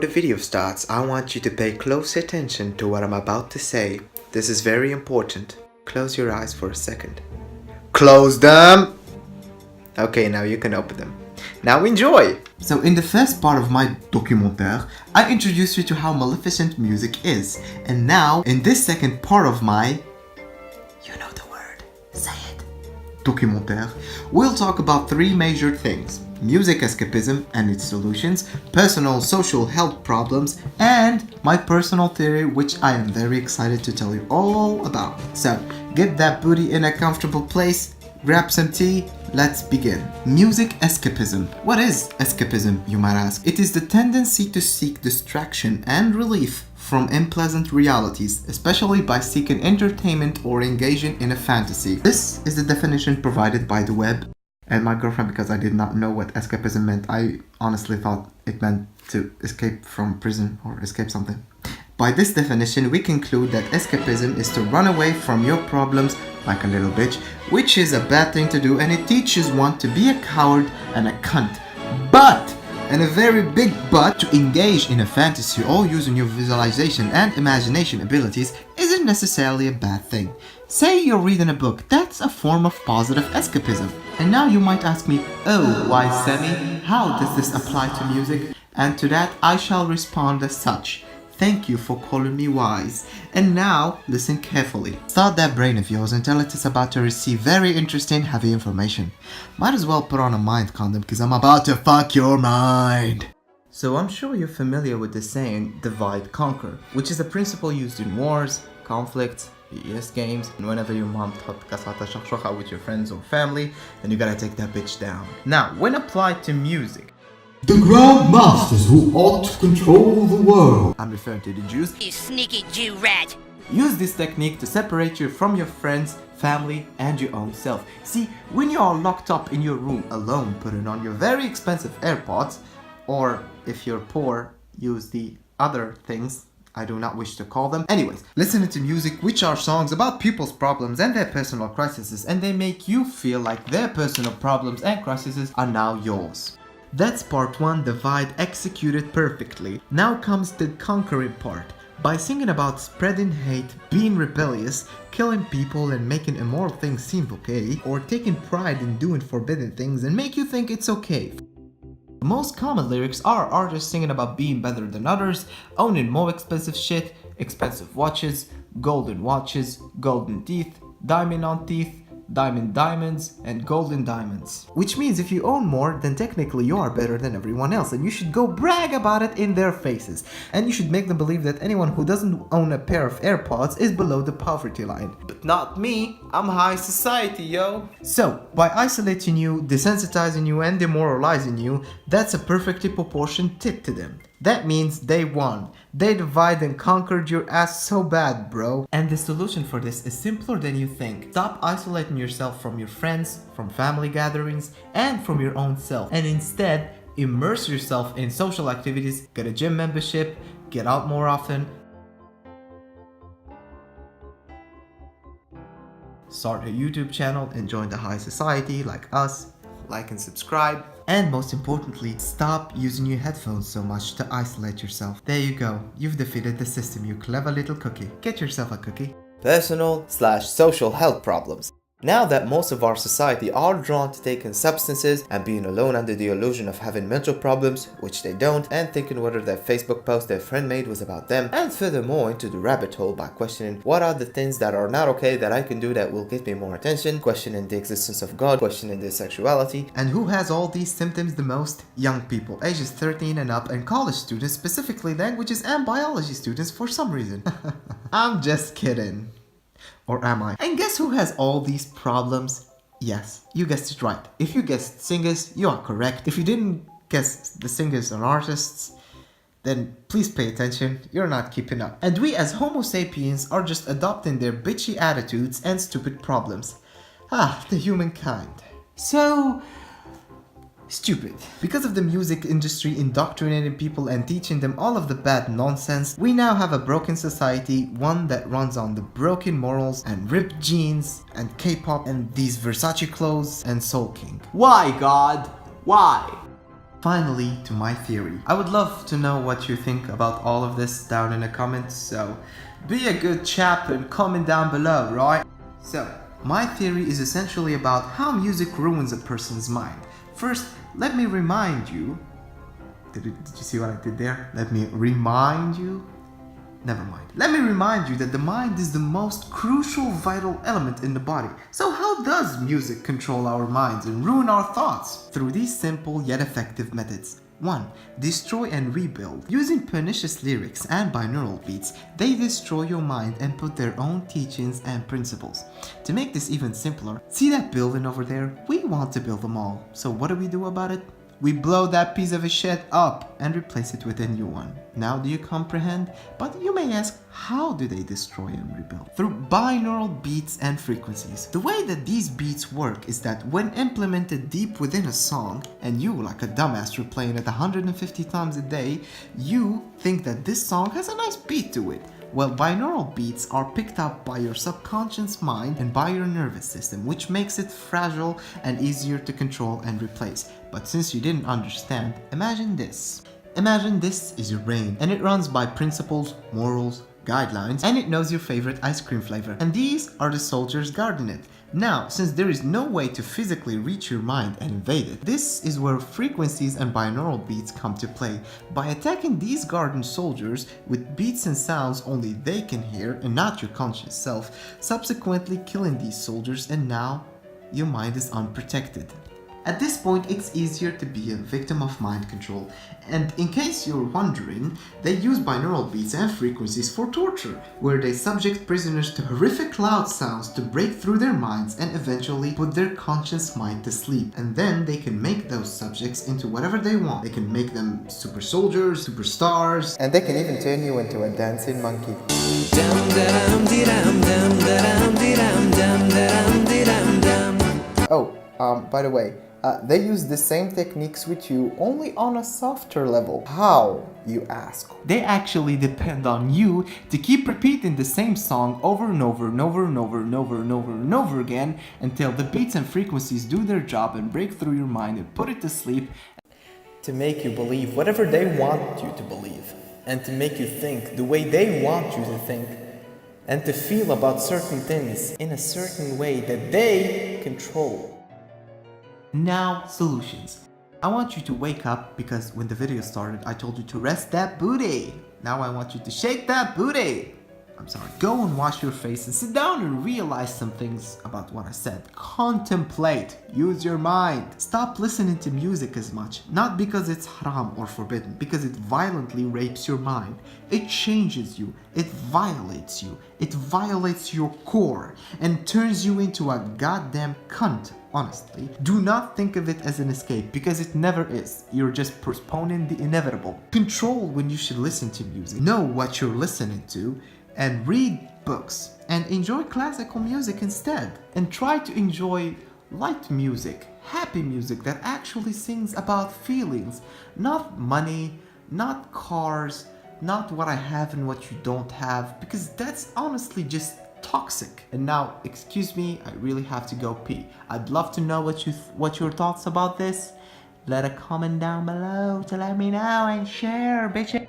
the video starts, I want you to pay close attention to what I'm about to say. This is very important. Close your eyes for a second. Close them! Okay, now you can open them. Now enjoy! So in the first part of my documentaire, I introduced you to how maleficent music is. And now, in this second part of my... you know the word, say it. Documentaire, we'll talk about three major things. Music escapism and its solutions, personal social health problems, and my personal theory, which I am very excited to tell you all about. So, get that booty in a comfortable place, grab some tea, let's begin. Music escapism. What is escapism, you might ask? It is the tendency to seek distraction and relief from unpleasant realities, especially by seeking entertainment or engaging in a fantasy. This is the definition provided by the web and my girlfriend, because I did not know what escapism meant. I honestly thought it meant to escape from prison or escape something. By this definition, we conclude that escapism is to run away from your problems like a little bitch, which is a bad thing to do, and it teaches one to be a coward and a cunt. But, and a very big but, to engage in a fantasy or using your visualization and imagination abilities isn't necessarily a bad thing. Say you're reading a book, that's a form of positive escapism. And now you might ask me, oh, why Samy? How does this apply to music? And to that I shall respond as such. Thank you for calling me wise. And now, listen carefully. Start that brain of yours and tell it it's about to receive very interesting, heavy information. Might as well put on a mind condom, because I'm about to fuck your mind. So I'm sure you're familiar with the saying, divide, conquer, which is a principle used in wars, conflicts, PS games, and whenever your mom taught kasata shakshoka with your friends or family, then you gotta take that bitch down. Now, when applied to music, the Grand Masters who ought to control the world, I'm referring to the Jews, You sneaky Jew rat! use this technique to separate you from your friends, family, and your own self. See, when you are locked up in your room alone, putting on your very expensive AirPods, or if you're poor, use the other things I do not wish to call them. Anyways, listening to music which are songs about people's problems and their personal crises, and they make you feel like their personal problems and crises are now yours. That's part 1, divide, executed perfectly. Now comes the conquering part. By singing about spreading hate, being rebellious, killing people and making immoral things seem okay, or taking pride in doing forbidden things and make you think it's okay. The most common lyrics are artists singing about being better than others, owning more expensive shit, expensive watches, golden teeth, diamond on teeth, diamonds, and golden diamonds. Which means if you own more, then technically you are better than everyone else, and you should go brag about it in their faces. And you should make them believe that anyone who doesn't own a pair of AirPods is below the poverty line. But not me, I'm high society, yo! So, by isolating you, desensitizing you, and demoralizing you, that's a perfectly proportioned tip to them. That means they won. They divide and conquered your ass so bad, bro. And the solution for this is simpler than you think. Stop isolating yourself from your friends, from family gatherings, and from your own self. And instead, immerse yourself in social activities, get a gym membership, get out more often, start a YouTube channel and join the high society like us. Like and subscribe. And most importantly, stop using your headphones so much to isolate yourself. There you go. You've defeated the system, you clever little cookie. Get yourself a cookie. Personal/social health problems. Now that most of our society are drawn to taking substances and being alone under the illusion of having mental problems, which they don't, and thinking whether that Facebook post their friend made was about them, and furthermore into the rabbit hole by questioning what are the things that are not okay that I can do that will get me more attention, questioning the existence of God, questioning their sexuality. And who has all these symptoms the most? Young people, ages 13 and up, and college students, specifically languages and biology students for some reason. I'm just kidding. Or am I? And guess who has all these problems? Yes, you guessed it right. If you guessed singers, you are correct. If you didn't guess the singers and artists, then please pay attention, you're not keeping up. And we as Homo sapiens are just adopting their bitchy attitudes and stupid problems. Ah, the humankind. So stupid. Because of the music industry indoctrinating people and teaching them all of the bad nonsense, we now have a broken society, one that runs on the broken morals and ripped jeans and K-pop and these Versace clothes and sulking. Why, God? Why? Finally, to my theory. I would love to know what you think about all of this down in the comments, so be a good chap and comment down below, right? So, my theory is essentially about how music ruins a person's mind. First, let me remind you... Did you see what I did there? Let me remind you... Never mind. Let me remind you that the mind is the most crucial vital element in the body. So how does music control our minds and ruin our thoughts? Through these simple yet effective methods. 1. Destroy and rebuild. Using pernicious lyrics and binaural beats, they destroy your mind and put their own teachings and principles. To make this even simpler, see that building over there? We want to build them all. So what do we do about it? We blow that piece of shit up and replace it with a new one. Now do you comprehend? But you may ask, how do they destroy and rebuild? Through binaural beats and frequencies. The way that these beats work is that when implemented deep within a song, and you, like a dumbass, replaying it 150 times a day, you think that this song has a nice beat to it. Well, binaural beats are picked up by your subconscious mind and by your nervous system, which makes it fragile and easier to control and replace. But since you didn't understand, imagine this. Imagine this is your brain, and it runs by principles, morals, guidelines, and it knows your favorite ice cream flavor. And these are the soldiers guarding it. Now, since there is no way to physically reach your mind and invade it, this is where frequencies and binaural beats come to play. By attacking these guardian soldiers with beats and sounds only they can hear and not your conscious self, subsequently killing these soldiers, and now your mind is unprotected. At this point, it's easier to be a victim of mind control, and in case you're wondering, they use binaural beats and frequencies for torture, where they subject prisoners to horrific loud sounds to break through their minds and eventually put their conscious mind to sleep. And then they can make those subjects into whatever they want. They can make them super soldiers, superstars, and they can even turn you into a dancing monkey. Oh, by the way, they use the same techniques with you, only on a softer level. How, you ask? They actually depend on you to keep repeating the same song over and over and over and over and over and over and over again until the beats and frequencies do their job and break through your mind and put it to sleep. To make you believe whatever they want you to believe, and to make you think the way they want you to think, and to feel about certain things in a certain way that they control. Now, solutions. I want you to wake up because when the video started, I told you to rest that booty. Now I want you to shake that booty. I'm sorry. Go and wash your face and sit down and realize some things about what I said. Contemplate. Use your mind. Stop listening to music as much. Not because it's haram or forbidden, because it violently rapes your mind. It changes you. It violates you. It violates your core and turns you into a goddamn cunt. Honestly, do not think of it as an escape because it never is. You're just postponing the inevitable. Control when you should listen to music. Know what you're listening to and read books and enjoy classical music instead. And try to enjoy light music, happy music that actually sings about feelings, not money, not cars, not what I have and what you don't have, because that's honestly just toxic. And now, excuse me, I really have to go pee. I'd love to know what your thoughts about this. Let a comment down below to let me know and share, bitches.